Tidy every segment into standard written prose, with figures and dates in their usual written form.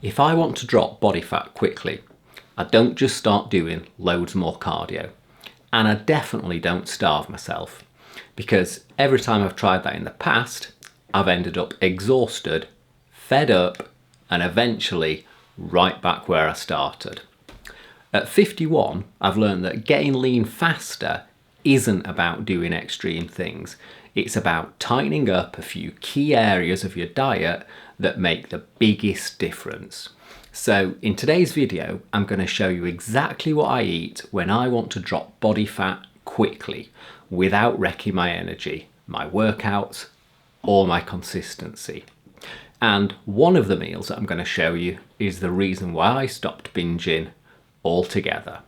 If I want to drop body fat quickly, I don't just start doing loads more cardio. And I definitely don't starve myself, because every time I've tried that in the past, I've ended up exhausted, fed up, and eventually right back where I started. At 51, I've learned that getting lean faster isn't about doing extreme things. It's about tightening up a few key areas of your diet that make the biggest difference. So in today's video, I'm going to show you exactly what I eat when I want to drop body fat quickly without wrecking my energy, my workouts, or my consistency. And one of the meals that I'm going to show you is the reason why I stopped binging altogether.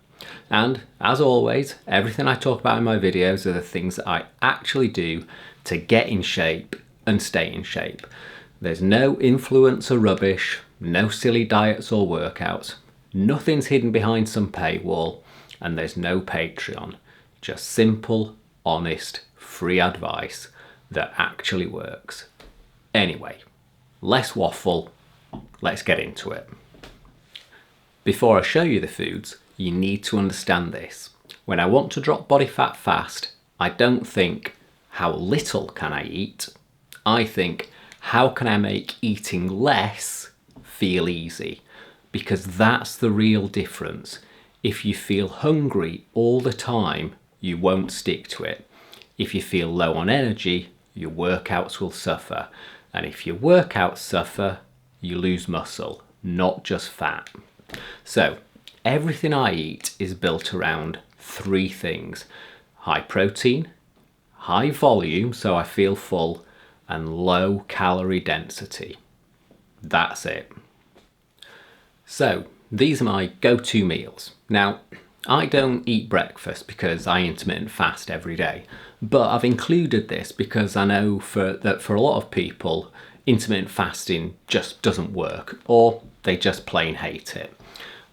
And as always, everything I talk about in my videos are the things that I actually do to get in shape and stay in shape. There's no influencer rubbish, no silly diets or workouts, nothing's hidden behind some paywall, and there's no Patreon. Just simple, honest, free advice that actually works. Anyway, less waffle, let's get into it. Before I show you the foods, you need to understand this. When I want to drop body fat fast, I don't think, how little can I eat? I think, how can I make eating less feel easy? Because that's the real difference. If you feel hungry all the time, you won't stick to it. If you feel low on energy, your workouts will suffer. And if your workouts suffer, you lose muscle, not just fat. So everything I eat is built around three things: high protein, high volume so I feel full, and low calorie density. That's it. So these are my go-to meals. Now, I don't eat breakfast because I intermittent fast every day, but I've included this because I know that for a lot of people, intermittent fasting just doesn't work, or they just plain hate it.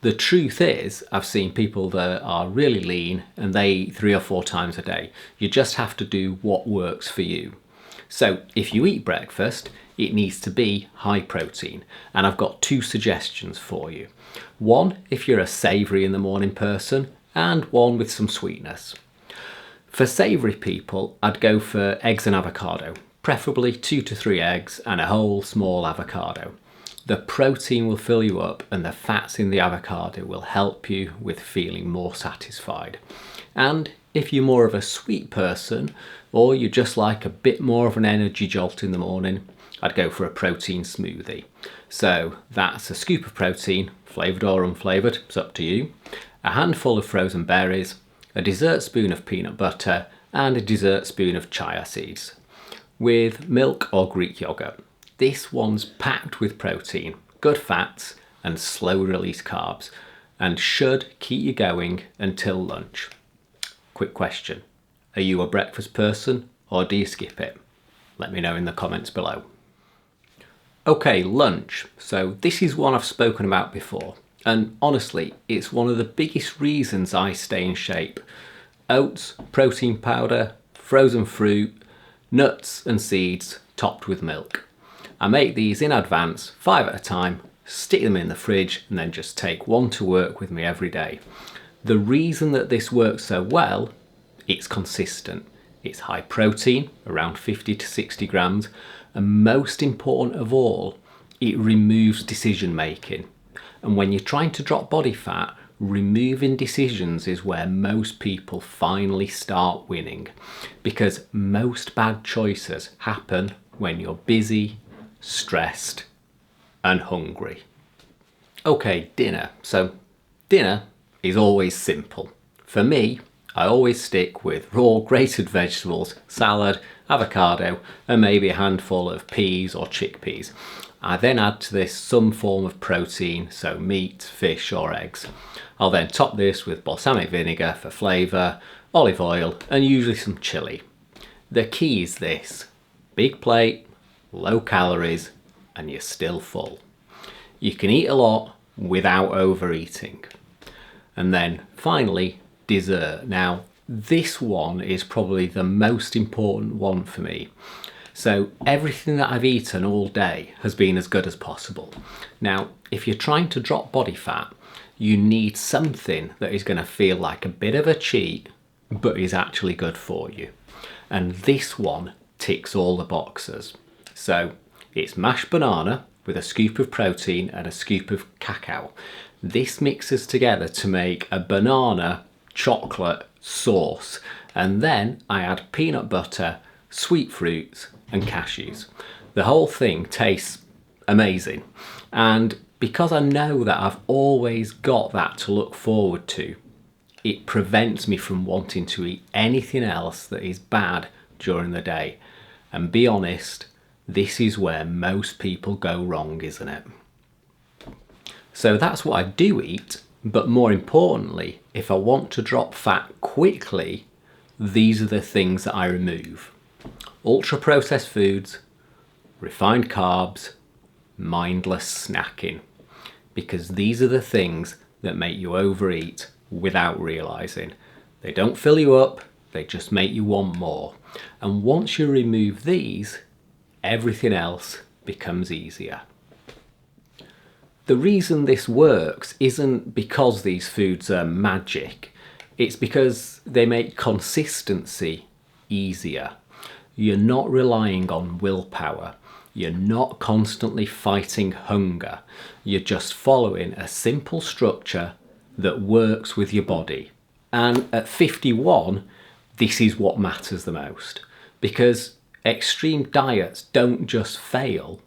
The truth is, I've seen people that are really lean and they eat 3 or 4 times a day. You just have to do what works for you. So if you eat breakfast, it needs to be high protein. And I've got 2 suggestions for you. One, if you're a savoury in the morning person, and one with some sweetness. For savoury people, I'd go for eggs and avocado, preferably 2 to 3 eggs and a whole small avocado. The protein will fill you up and the fats in the avocado will help you with feeling more satisfied. And if you're more of a sweet person, or you just like a bit more of an energy jolt in the morning, I'd go for a protein smoothie. So that's a scoop of protein, flavoured or unflavoured, it's up to you, a handful of frozen berries, a dessert spoon of peanut butter, and a dessert spoon of chia seeds, with milk or Greek yogurt. This one's packed with protein, good fats, and slow release carbs, and should keep you going until lunch. Quick question, are you a breakfast person or do you skip it? Let me know in the comments below. Okay, lunch. So this is one I've spoken about before, and honestly, it's one of the biggest reasons I stay in shape. Oats, protein powder, frozen fruit, nuts and seeds topped with milk. I make these in advance, 5 at a time, stick them in the fridge, and then just take 1 to work with me every day. The reason that this works so well, it's consistent. It's high protein, around 50 to 60 grams, and most important of all, it removes decision making. And when you're trying to drop body fat, removing decisions is where most people finally start winning, because most bad choices happen when you're busy, stressed, and hungry. Okay, dinner. So dinner is always simple. For me, I always stick with raw grated vegetables, salad, avocado, and maybe a handful of peas or chickpeas. I then add to this some form of protein, so meat, fish or eggs. I'll then top this with balsamic vinegar for flavour, olive oil, and usually some chilli. The key is this: big plate, low calories, and you're still full. You can eat a lot without overeating. And then finally, dessert. Now, this one is probably the most important one for me. So everything that I've eaten all day has been as good as possible. Now, if you're trying to drop body fat, you need something that is going to feel like a bit of a cheat, but is actually good for you. And this one ticks all the boxes. So it's mashed banana with a scoop of protein and a scoop of cacao. This mixes together to make a banana chocolate sauce. And then I add peanut butter, sweet fruits and cashews. The whole thing tastes amazing. And because I know that I've always got that to look forward to, it prevents me from wanting to eat anything else that is bad during the day. And be honest, this is where most people go wrong, isn't it? So that's what I do eat, but more importantly, if I want to drop fat quickly, these are the things that I remove. Ultra-processed foods, refined carbs, mindless snacking. Because these are the things that make you overeat without realising. They don't fill you up, they just make you want more. And once you remove these, everything else becomes easier. The reason this works isn't because these foods are magic, it's because they make consistency easier. You're not relying on willpower. You're not constantly fighting hunger. You're just following a simple structure that works with your body. And at 51, this is what matters the most. Because extreme diets don't just fail,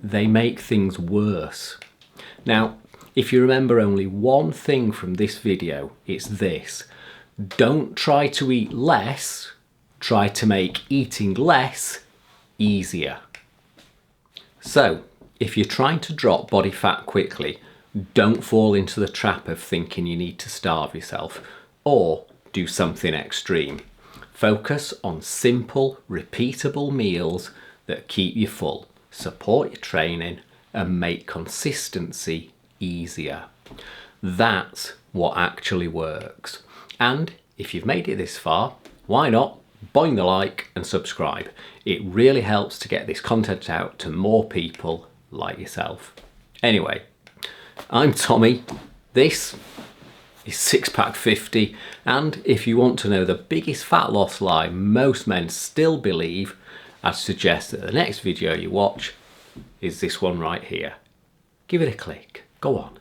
they make things worse. Now, if you remember only one thing from this video, it's this. Don't try to eat less, try to make eating less easier. So, if you're trying to drop body fat quickly, don't fall into the trap of thinking you need to starve yourself or do something extreme. Focus on simple, repeatable meals that keep you full, support your training and make consistency easier. That's what actually works. And if you've made it this far, why not boing the like and subscribe? It really helps to get this content out to more people like yourself. Anyway, I'm Tommy. This is Six Pack 50, and if you want to know the biggest fat loss lie most men still believe, I'd suggest that the next video you watch is this one right here. Give it a click. Go on.